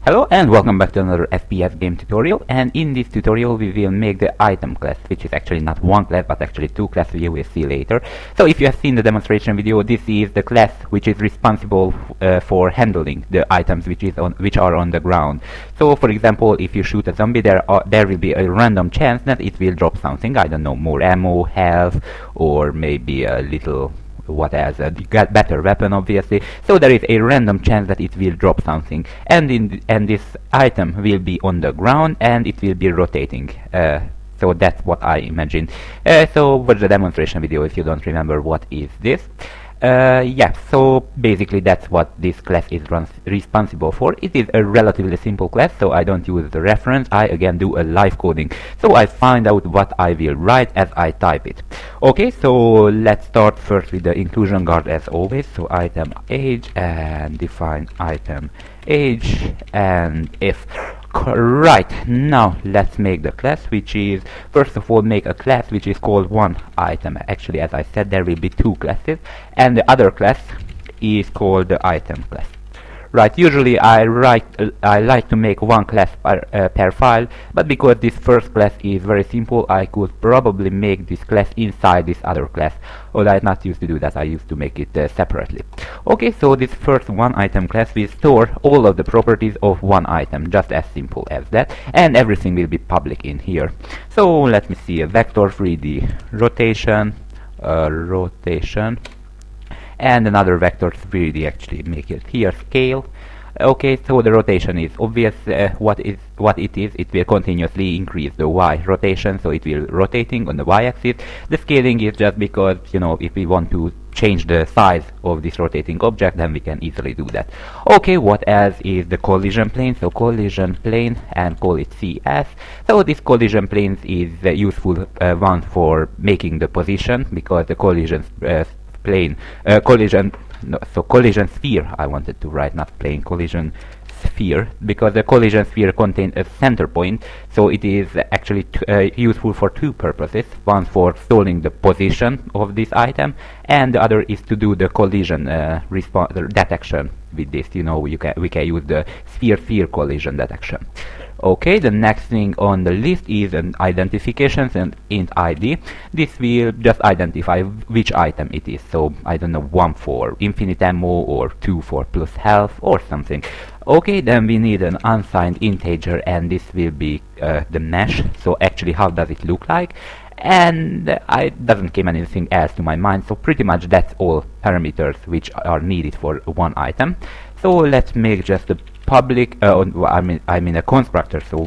Hello and welcome back to another FPS game tutorial, and in this tutorial we will make the item class, which is actually not one class but actually two classes. You will see later. So if you have seen the demonstration video, this is the class which is responsible for handling the items which are on the ground. So for example, if you shoot a zombie, there will be a random chance that it will drop something, I don't know, more ammo, health, or maybe a little what else, a better weapon obviously. So there is a random chance that it will drop something, and this item will be on the ground and it will be rotating. So that's what I imagine. So watch the demonstration video if you don't remember what is this. Yeah, so basically that's what this class is responsible for. It is a relatively simple class, so I don't use the reference. I again do a live coding, so I find out what I will write as I type it. Okay, so let's start first with the inclusion guard as always. So item age and define item age and if. Right, now let's make the class, which is, first of all, make a class which is called one item. Actually, as I said, there will be two classes, and the other class is called the item class. Right, usually I like to make one class per file, but because this first class is very simple, I could probably make this class inside this other class. Although I not used to do that, I used to make it separately. Okay, so this first one item class will store all of the properties of one item, just as simple as that, and everything will be public in here. So let me see, a vector 3D rotation, and another vector 3D, actually make it here scale. Okay, so the rotation is obvious. What it is, it will continuously increase the Y rotation, so it will rotating on the Y-axis. The scaling is just because, you know, if we want to change the size of this rotating object, then we can easily do that. Okay, what else is the collision plane? So collision plane, and call it CS. So this collision plane is a useful one for making the position, because the collision collision sphere, I wanted to write, not plane, collision sphere, because the collision sphere contains a center point, so it is actually useful for two purposes. One for stalling the position of this item, and the other is to do the collision detection with this. You know, we can use the sphere collision detection. Okay, the next thing on the list is an identifications and int ID. This will just identify which item it is. So I don't know, 1 for infinite ammo or 2 for plus health or something. Okay, then we need an unsigned integer, and this will be the mesh. So actually, how does it look like? And it doesn't come anything else to my mind, so pretty much that's all parameters which are needed for one item. So let's make just a public, I mean a constructor. So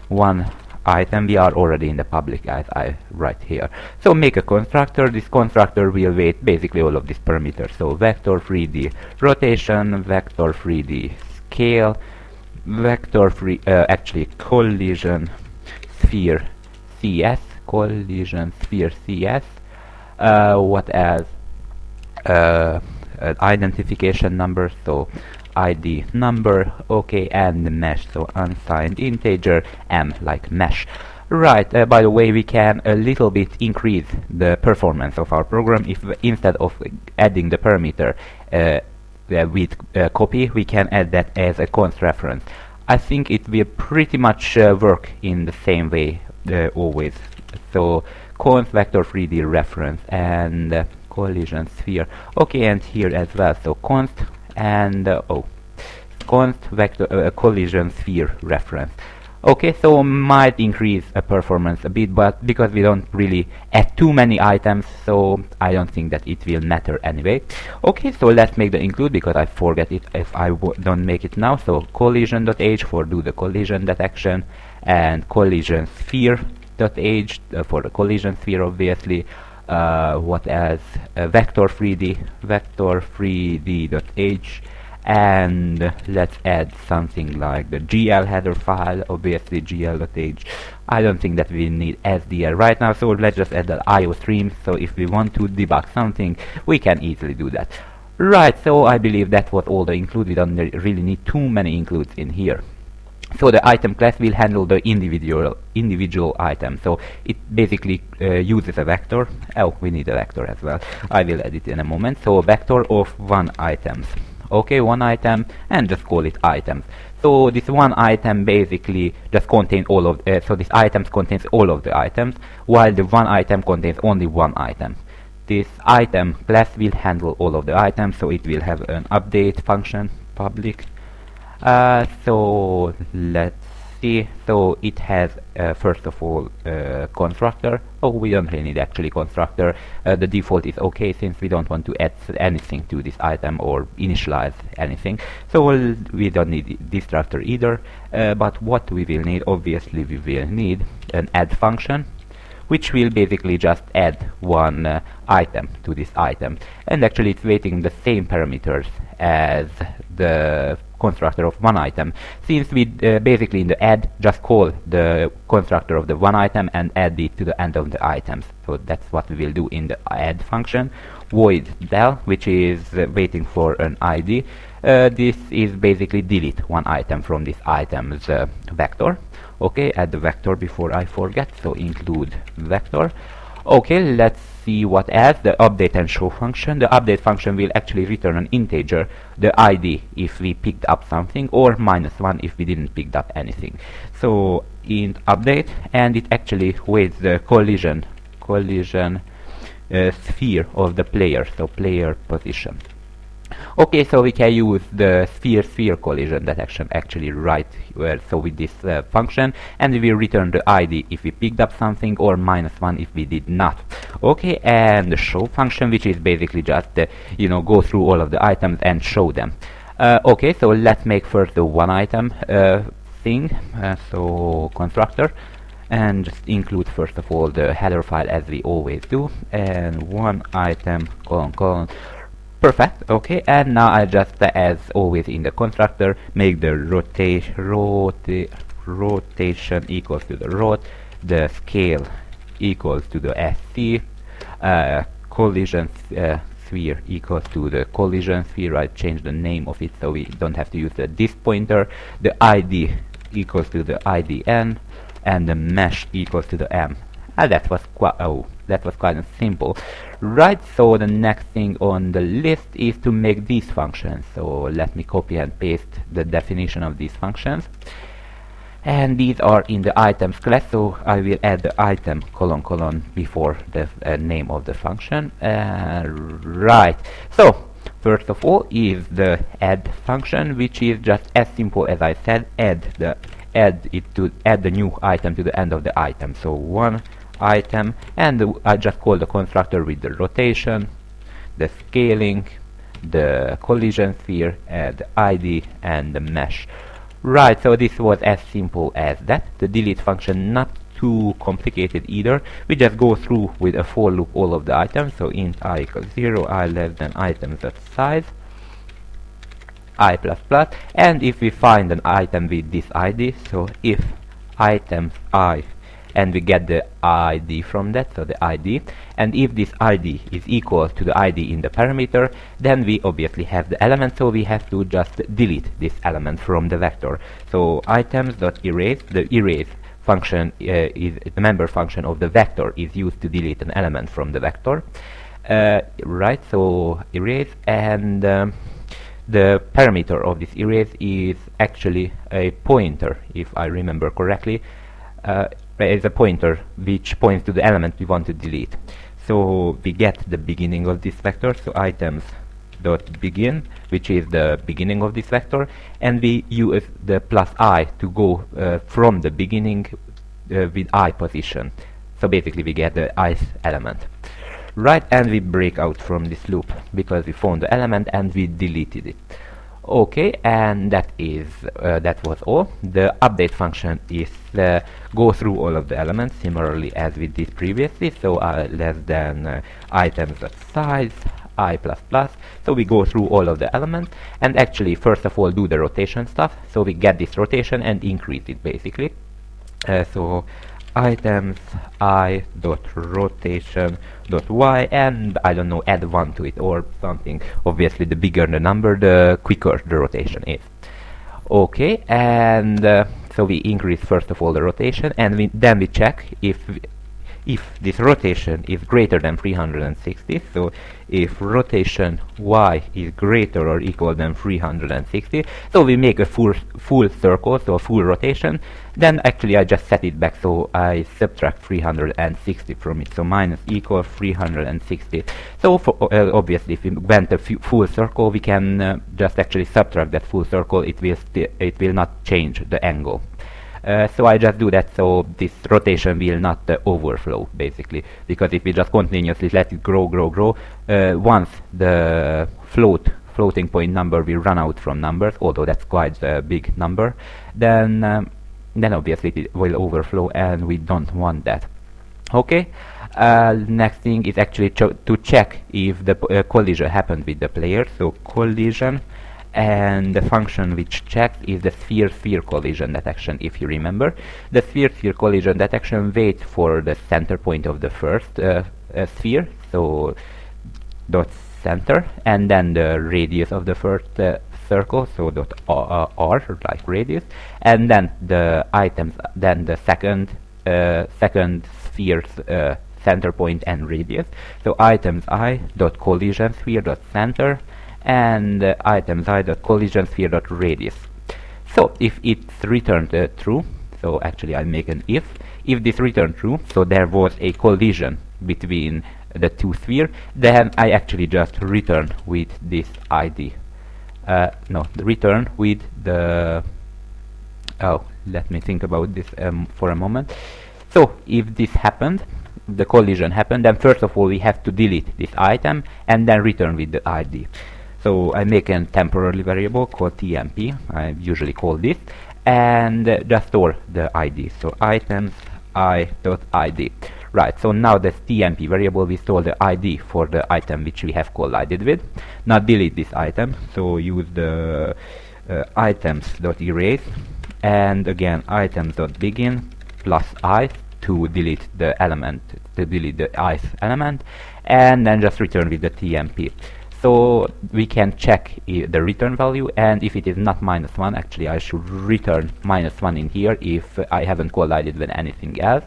one item, we are already in the public as I write here. So make a constructor. This constructor will weight basically all of these parameters. So vector 3D rotation, vector 3D scale, vector actually collision sphere CS, collision sphere CS. What else? Identification number, so ID number. Okay, and the mesh, so unsigned integer m, like mesh. Right, by the way, we can a little bit increase the performance of our program if instead of adding the parameter with copy, we can add that as a const reference. I think it will pretty much work in the same way always. So const vector 3D reference and collision sphere. Okay, and here as well, so const and const vector collision sphere reference. Okay, so might increase performance a bit, but because we don't really add too many items, so I don't think that it will matter anyway. Okay, so let's make the include, because I forget it if I don't make it now. So collision.age for do the collision detection, and collision sphere.age for the collision sphere obviously. What else? Vector 3D.age, and let's add something like the GL header file, obviously gl.age. I don't think that we need SDL right now, so let's just add the IO stream, so if we want to debug something, we can easily do that. Right, so I believe that was all the include. We don't really need too many includes in here. So the item class will handle the individual item. So it basically uses a vector. Oh, we need a vector as well. I will add it in a moment. So a vector of one items. Okay, one item, and just call it items. So this one item basically just contains all of so this items contains all of the items, while the one item contains only one item. This item class will handle all of the items, so it will have an update function public. So let's see. So it has first of all constructor. Oh, we don't really need actually constructor. The default is okay since we don't want to add anything to this item or initialize anything. So we don't need destructor either. But what we will need, obviously, we will need an add function, which will basically just add one item to this item. And actually it's waiting the same parameters as the constructor of one item, since we basically in the add just call the constructor of the one item and add it to the end of the items. So that's what we will do in the add function. Void del, which is waiting for an ID. This is basically delete one item from this item's vector. Okay, add the vector before I forget, so include vector. Okay, let's see what else. The update and show function. The update function will actually return an integer, the ID if we picked up something, or -1 if we didn't pick up anything. So int update, and it actually weights the collision sphere of the player, so player position. Okay, so we can use the sphere collision detection actually right here, so with this function, and we will return the ID if we picked up something, or -1 if we did not. Okay, and the show function, which is basically just go through all of the items and show them. Okay, so let's make first the one item thing, so constructor, and just include first of all the header file as we always do, and one item colon. Perfect. Okay, and now I just, as always in the constructor, make the rotation equals to the rot, the scale equals to the sc, collision sphere equals to the collision sphere. I changed the name of it so we don't have to use the this pointer. The ID equals to the idn, and the mesh equals to the m. That was quite simple. Right, so the next thing on the list is to make these functions. So let me copy and paste the definition of these functions. And these are in the items class, so I will add the item colon before the name of the function. Right, so first of all is the add function, which is just as simple as I said, add the new item to the end of the item. So one item, and I just call the constructor with the rotation, the scaling, the collision sphere, the ID, and the mesh. Right, so this was as simple as that. The delete function not too complicated either. We just go through with a for loop all of the items. So int I equals 0, I less than items.size, I plus plus, and if we find an item with this ID, so if items I, and we get the ID from that, so the ID, and if this ID is equal to the ID in the parameter, then we obviously have the element, so we have to just delete this element from the vector. So items.erase, the erase function is the member function of the vector, is used to delete an element from the vector. Right, so erase, and the parameter of this erase is actually a pointer, if I remember correctly. Is a pointer which points to the element we want to delete. So we get the beginning of this vector, so items.begin, which is the beginning of this vector, and we use the plus I to go from the beginning with I position. So basically we get the ith element. Right, and we break out from this loop because we found the element and we deleted it. Okay, and that was all. The update function is go through all of the elements similarly as we did previously. So less than items.size, I plus plus. So we go through all of the elements and actually first of all do the rotation stuff. So we get this rotation and increase it basically. So items I dot rotation dot y, and I don't know, add 1 to it or something. Obviously the bigger the number, the quicker the rotation is. Okay, and so we increase first of all the rotation, and then we check if if this rotation is greater than 360, so if rotation y is greater or equal than 360, so we make a full circle, so a full rotation, then actually I just set it back, so I subtract 360 from it, so minus equal 360. So for, obviously if we went a full circle, we can just actually subtract that full circle, it will not change the angle. So I just do that so this rotation will not overflow, basically, because if we just continuously let it grow, once the floating point number will run out from numbers, although that's quite a big number, then obviously it will overflow, and we don't want that. Okay, next thing is actually to check if the collision happened with the player, so collision. And the function which checks is the sphere-sphere collision detection, if you remember. The sphere-sphere collision detection waits for the center point of the first sphere, so dot center, and then the radius of the first circle, so dot r, like radius, and then the items, then the second sphere's center point and radius. So items I dot collision sphere dot center, and items I dot collision sphere dot radius. So if it's returned true, so actually I make an if this returned true, so there was a collision between the two spheres, then I actually just return with this ID. Return with the let me think about this for a moment. So if this happened, the collision happened, then first of all we have to delete this item and then return with the ID. So I make a temporary variable called tmp, I usually call this, and just store the ID. So items I.id. Right, so now this tmp variable we store the ID for the item which we have collided with. Now delete this item, so use the items.erase, and again items.begin plus I to delete the element, to delete the ith element, and then just return with the tmp. So we can check the return value, and if it is not -1, actually I should return -1 in here if I haven't collided with anything else.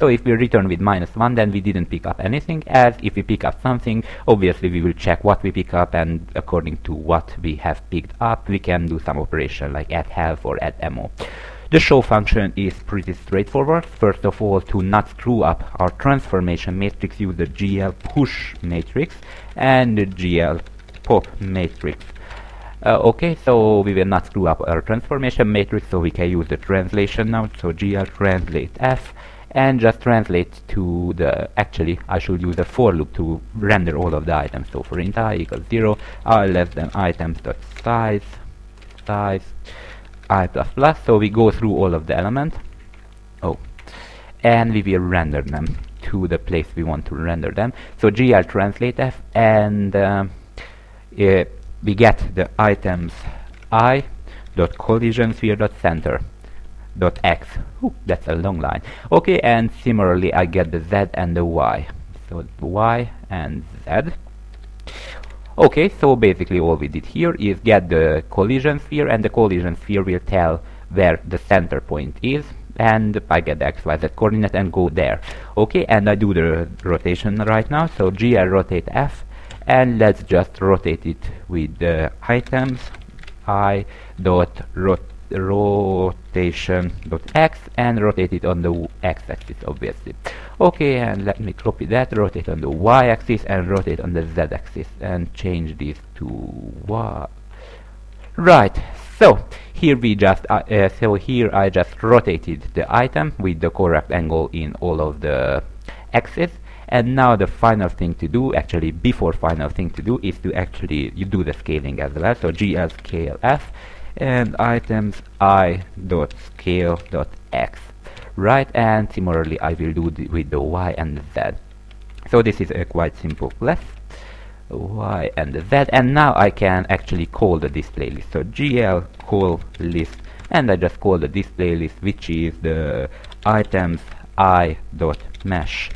So if we return with -1, then we didn't pick up anything else. If we pick up something, obviously we will check what we pick up, and according to what we have picked up, we can do some operation like add health or add ammo. The show function is pretty straightforward. First of all, to not screw up our transformation matrix, use the GL push matrix and the GL pop matrix. Okay, so we will not screw up our transformation matrix, so we can use the translation now. So GL translate F and just translate to the, actually I should use a for loop to render all of the items. So for int I equals 0, I less than items dot size I plus plus, so we go through all of the elements, and we will render them to the place we want to render them. So GL translate F, and we get the items I dot collision sphere dot center dot x. That's a long line. Okay, and similarly I get the Z and the Y. So Y and Z. Okay, so basically all we did here is get the collision sphere, and the collision sphere will tell where the center point is, and I get the XYZ coordinate and go there. Okay, and I do the rotation right now, so GL rotate F, and let's just rotate it with the items I dot rotation dot x, and rotate it on the x-axis, obviously. Okay, and let me copy that, rotate on the y-axis and rotate on the z-axis, and change these to y. Right, so here we just here I just rotated the item with the correct angle in all of the axes. And now the final thing to do, actually before final thing to do, is to actually do the scaling as well. So GL scale F and items I dot scale dot x. Right, and similarly I will do with the y and the z. So this is a quite simple class, y and the z, and now I can actually call the display list. So GL call list, and I just call the display list, which is the items I dot mesh.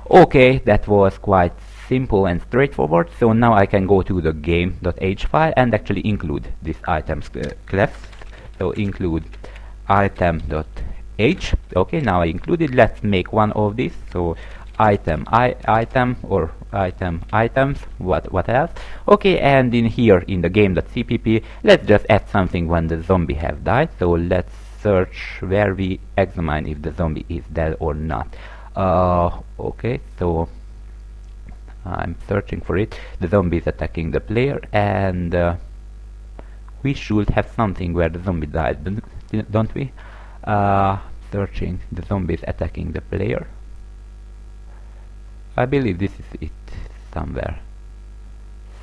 Okay, that was quite simple and straightforward. So now I can go to the game.h file and actually include this items class. So include item.h age. Okay, now I included. Let's make one of these. So item or items, what else? Okay, and in here in the game.cpp, let's just add something when the zombie have died. So let's search where we examine if the zombie is dead or not. Okay, so I'm searching for it. The zombie is attacking the player, and we should have something where the zombie died, don't we? Searching, the zombie is attacking the player. I believe this is it somewhere.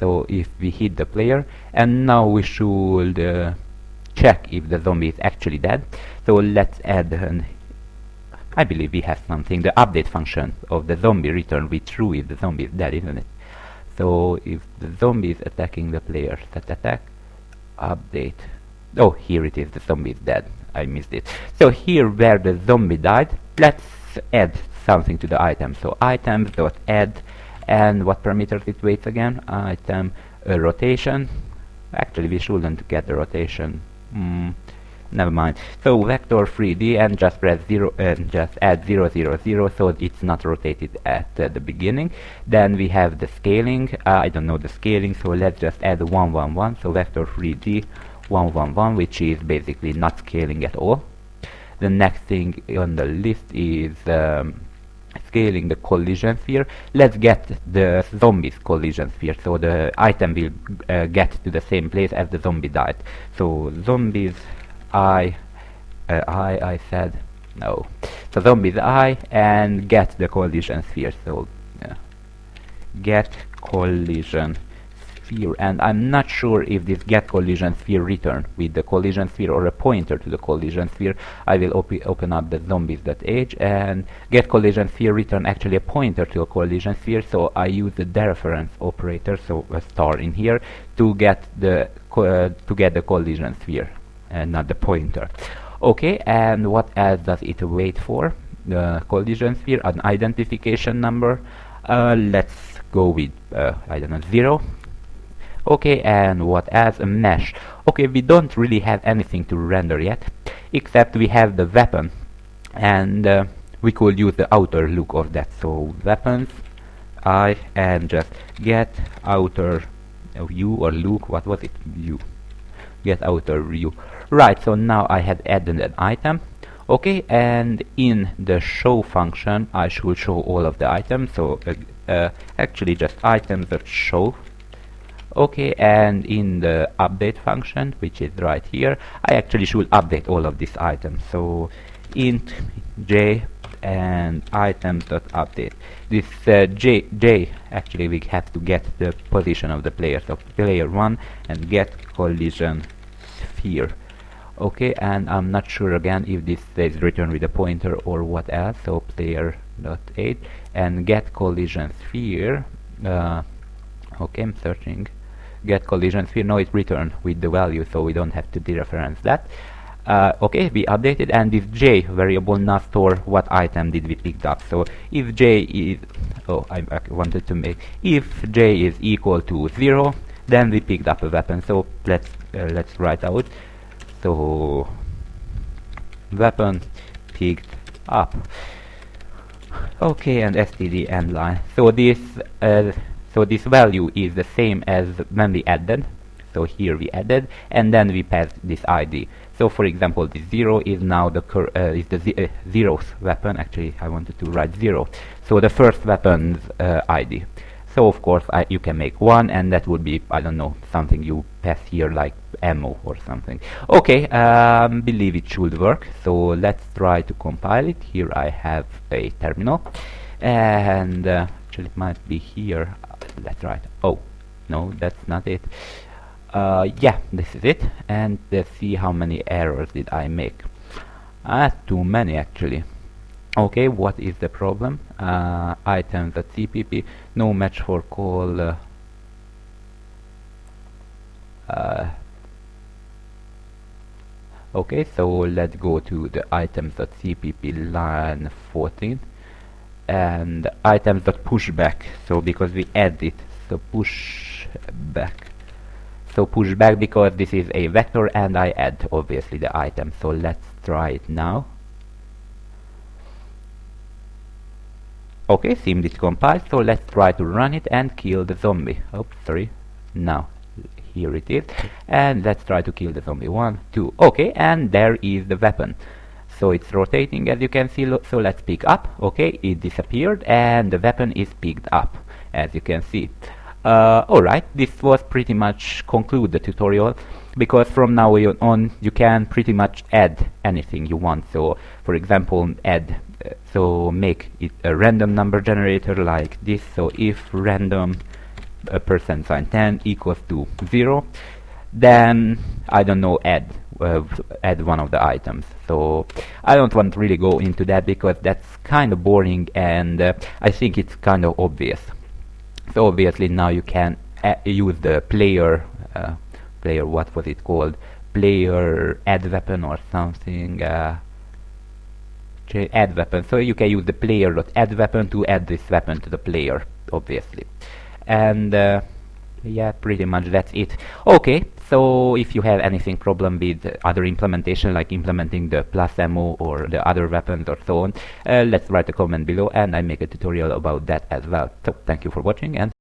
So if we hit the player, and now we should check if the zombie is actually dead. So let's add an, I believe we have something, the update function of the zombie return with true if the zombie is dead, isn't it? So if the zombie is attacking the player, set attack, update. Oh, here it is, the zombie is dead. I missed it. So here where the zombie died, let's add something to the item. So items.add, and what parameters it waits again? Item rotation. Actually we shouldn't get the rotation. Never mind. So vector 3D, and just press 0 and just add 0 0 0 so it's not rotated at the beginning. Then we have the scaling. I don't know the scaling, so let's just add 1 1 1. So vector 3D 1 1 1, which is basically not scaling at all. The next thing on the list is scaling the collision sphere. Let's get the zombie's collision sphere, so the item will get to the same place as the zombie died. So zombies I said no. So zombies I, and get the collision sphere. So get collision sphere, and I'm not sure if this get collision sphere return with the collision sphere or a pointer to the collision sphere. I will open up the zombies.age, and get collision sphere return actually a pointer to a collision sphere, so I use the dereference operator, so a star in here, to get the collision sphere and not the pointer. Okay, and what else does it wait for? The collision sphere, an identification number. Let's go with I don't know, 0. Okay, and what else? A mesh. Okay, we don't really have anything to render yet, except we have the weapon, and we could use the outer look of that. So weapons I, and just get outer view or look. What was it? View. Get outer view. Right, so now I have added an item. Okay, and in the show function I should show all of the items. So actually just items.show. Okay, and in the update function, which is right here, I actually should update all of these items. So int j and items.update. This j actually we have to get the position of the player. So player 1 and get collision sphere. Okay, and I'm not sure again if this is written with a pointer or what else. So player.8 and get collision sphere. Okay, I'm searching. Get collision sphere. No, it's returned with the value, so we don't have to dereference that. Okay, we updated, and this j variable now store what item did we pick up. So if j is, I wanted to make, if j is equal to 0, then we picked up a weapon. So let's write out. So weapon picked up. Okay, and std end line. So this value is the same as when we added. So here we added, and then we passed this ID. So for example, this 0 is now the zeroth weapon. Actually, I wanted to write 0. So the first weapon's ID. So of course you can make 1, and that would be, I don't know, something you pass here like ammo or something. Okay, believe it should work. So let's try to compile it. Here I have a terminal, and actually it might be here. Let's try it. Oh no, that's not it. Yeah, this is it, and let's see how many errors did I make. Too many actually. Okay, what is the problem? Items.cpp, no match for call. Okay, so let's go to the items.cpp line 14 and items.pushback. So because we add it, so push back. So push back because this is a vector and I add obviously the item. So let's try it now. Okay, seemed it compiled, so let's try to run it and kill the zombie. Oops, sorry. Now, here it is. And let's try to kill the zombie. 1, 2. Okay, and there is the weapon. So it's rotating, as you can see. So let's pick up. Okay, it disappeared and the weapon is picked up, as you can see. Alright, this was pretty much conclude the tutorial, because from now on you can pretty much add anything you want. So for example, add so make it a random number generator like this. So if random %sign 10 equals to 0, then I don't know, add one of the items. So I don't want to really go into that because that's kind of boring, and I think it's kind of obvious. So obviously now you can use the player what was it called, player add weapon or something, add weapon. So you can use the player.add weapon to add this weapon to the player, obviously. And yeah, pretty much that's it. Okay, so if you have anything problem with other implementation, like implementing the plus ammo or the other weapons or so on, let's write a comment below and I make a tutorial about that as well. So thank you for watching and